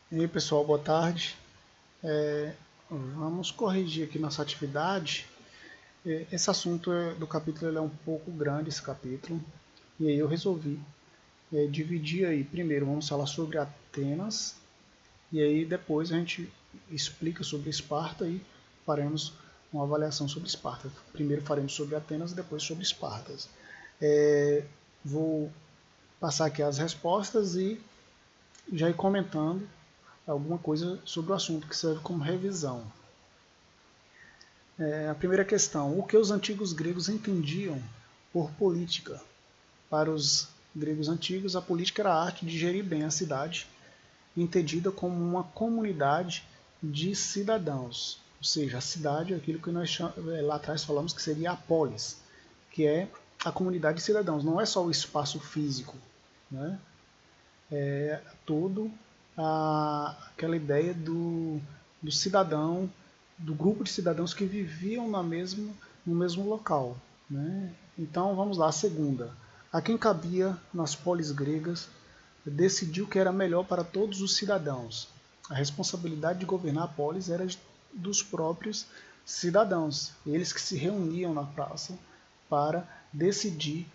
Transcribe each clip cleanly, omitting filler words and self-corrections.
E aí pessoal, boa tarde. Vamos corrigir aqui nossa atividade. Esse assunto do capítulo ele é um pouco grande, esse capítulo, e aí eu resolvi dividir aí. Primeiro vamos falar sobre Atenas, e aí depois a gente explica sobre Esparta e faremos uma avaliação sobre Esparta. Primeiro faremos sobre Atenas e depois sobre Esparta. Vou passar aqui as respostas e já ir comentando alguma coisa sobre o assunto que serve como revisão. A primeira questão: o que os antigos gregos entendiam por política? Para os gregos antigos, a política era a arte de gerir bem a cidade, entendida como uma comunidade de cidadãos. Ou seja, a cidade é aquilo que nós lá atrás falamos que seria a polis, que é a comunidade de cidadãos. Não é só o espaço físico, né? É todo aquela ideia do cidadão, do grupo de cidadãos que viviam no mesmo local. Né? Então vamos lá, a segunda. A quem cabia nas polis gregas decidiu que era melhor para todos os cidadãos. A responsabilidade de governar a polis era dos próprios cidadãos, eles que se reuniam na praça para decidir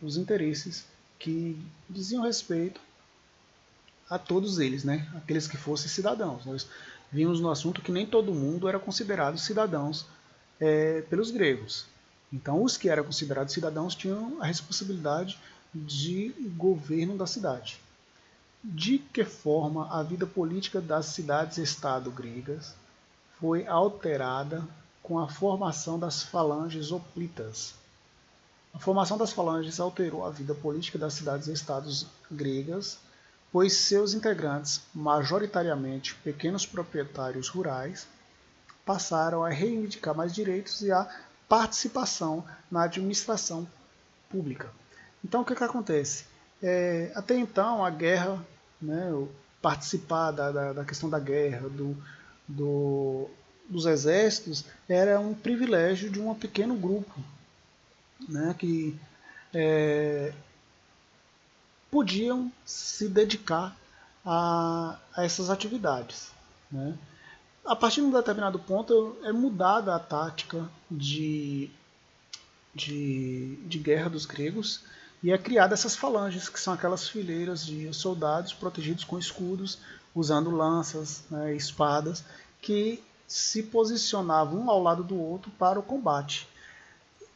os interesses que diziam respeito a todos eles, né? Aqueles que fossem cidadãos. Nós vimos no assunto que nem todo mundo era considerado cidadãos pelos gregos. Então, os que eram considerados cidadãos tinham a responsabilidade de governo da cidade. De que forma a vida política das cidades-estado gregas foi alterada com a formação das falanges hoplitas? A formação das falanges alterou a vida política das cidades-estados gregas, pois seus integrantes, majoritariamente pequenos proprietários rurais, passaram a reivindicar mais direitos e a participação na administração pública. Então, o que acontece? Até então, a guerra, né, participar da questão da guerra, dos exércitos, era um privilégio de um pequeno grupo, né, que podiam se dedicar a essas atividades. Né? A partir de um determinado ponto é mudada a tática de guerra dos gregos e é criada essas falanges, que são aquelas fileiras de soldados protegidos com escudos, usando lanças, né, espadas, que se posicionavam um ao lado do outro para o combate.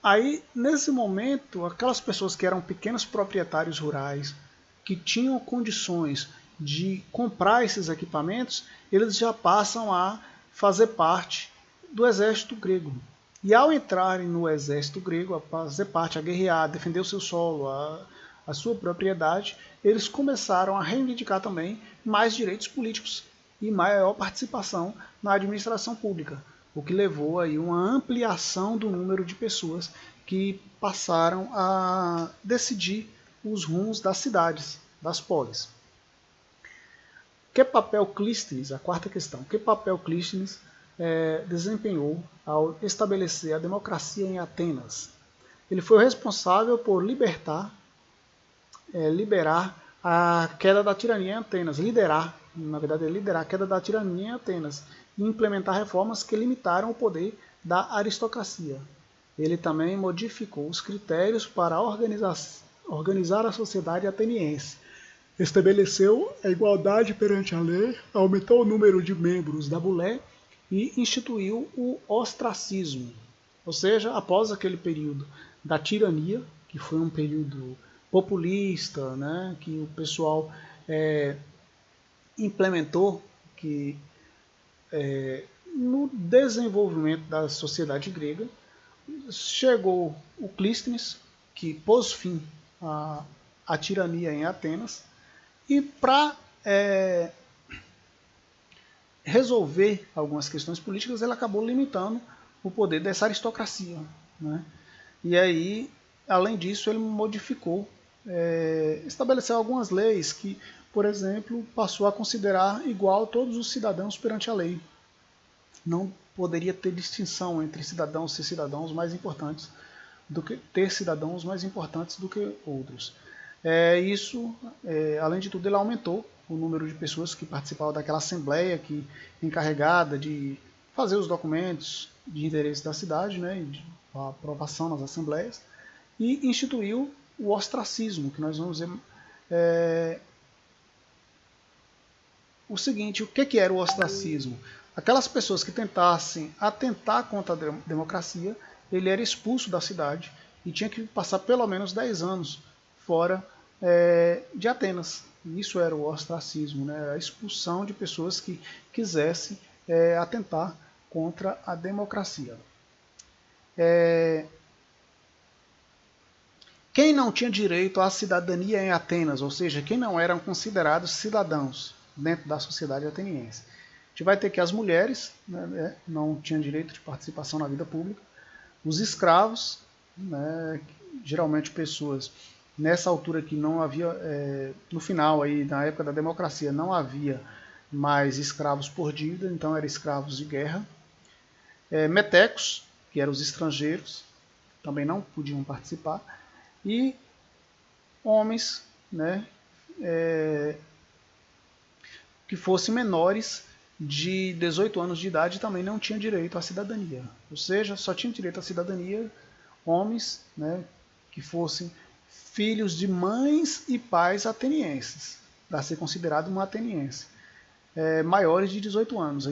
Aí, nesse momento, aquelas pessoas que eram pequenos proprietários rurais, que tinham condições de comprar esses equipamentos, eles já passam a fazer parte do exército grego. E ao entrarem no exército grego, a fazer parte, a guerrear, a defender o seu solo, a sua propriedade, eles começaram a reivindicar também mais direitos políticos e maior participação na administração pública, o que levou aí uma ampliação do número de pessoas que passaram a decidir os rumos das cidades, das polis. Que papel Clístenes, a quarta questão, que papel Clístenes desempenhou ao estabelecer a democracia em Atenas? Ele foi o responsável por liberar a queda da tirania em Atenas, liderar a queda da tirania em Atenas e implementar reformas que limitaram o poder da aristocracia. Ele também modificou os critérios para organizar a sociedade ateniense. Estabeleceu a igualdade perante a lei, aumentou o número de membros da bulé e instituiu o ostracismo. Ou seja, após aquele período da tirania, que foi um período populista, né, que o pessoal implementou, que no desenvolvimento da sociedade grega, chegou o Clístenes, que pôs fim à tirania em Atenas, e para resolver algumas questões políticas, ele acabou limitando o poder dessa aristocracia. Né? E aí, além disso, ele modificou, estabeleceu algumas leis que, por exemplo, passou a considerar igual todos os cidadãos perante a lei. Não poderia ter distinção entre cidadãos ser cidadãos mais importantes do que ter cidadãos mais importantes do que outros. Além de tudo, ele aumentou o número de pessoas que participavam daquela assembleia que encarregada de fazer os documentos de interesse da cidade, né, e de aprovação nas assembleias, e instituiu o ostracismo, que nós vamos ver o seguinte: o que era o ostracismo? Aquelas pessoas que tentassem atentar contra a democracia, ele era expulso da cidade e tinha que passar pelo menos 10 anos fora de Atenas. Isso era o ostracismo, né? A expulsão de pessoas que quisessem atentar contra a democracia. Quem não tinha direito à cidadania em Atenas, ou seja, quem não eram considerados cidadãos dentro da sociedade ateniense? A gente vai ter que as mulheres, né, não tinham direito de participação na vida pública, os escravos, né, geralmente pessoas nessa altura que não havia, no final aí, na época da democracia, não havia mais escravos por dívida, então eram escravos de guerra. Metecos, que eram os estrangeiros, também não podiam participar, e homens, né, que fossem menores de 18 anos de idade também não tinham direito à cidadania. Ou seja, só tinham direito à cidadania homens, né, que fossem filhos de mães e pais atenienses, para ser considerado um ateniense. Maiores de 18 anos,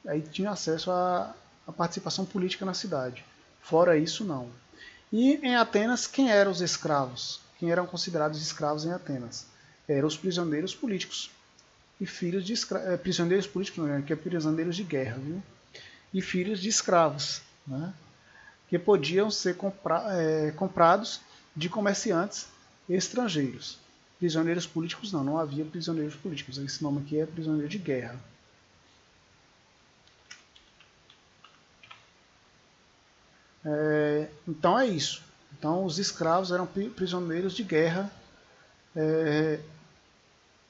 aí tinha acesso à participação política na cidade. Fora isso, não. E em Atenas, quem eram os escravos? Quem eram considerados escravos em Atenas? Eram os prisioneiros políticos e filhos de prisioneiros políticos, não, que é prisioneiros de guerra, viu? E filhos de escravos, né? Que podiam ser comprados de comerciantes estrangeiros. Prisioneiros políticos não havia prisioneiros políticos. Esse nome aqui é prisioneiro de guerra. Então é isso. Então os escravos eram prisioneiros de guerra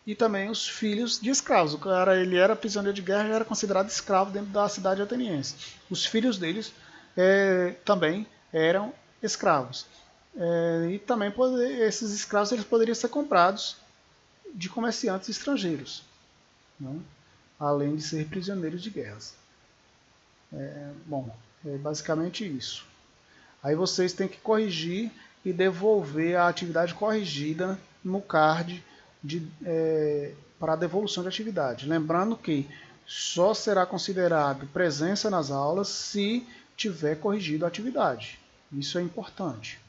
e também os filhos de escravos. O cara, ele era prisioneiro de guerra e era considerado escravo dentro da cidade ateniense. Os filhos deles também eram escravos. E também esses escravos eles poderiam ser comprados de comerciantes estrangeiros, né? Além de ser prisioneiros de guerras. Bom, é basicamente isso. Aí vocês têm que corrigir e devolver a atividade corrigida no card para a devolução de atividade. Lembrando que só será considerado presença nas aulas se tiver corrigido a atividade. Isso é importante.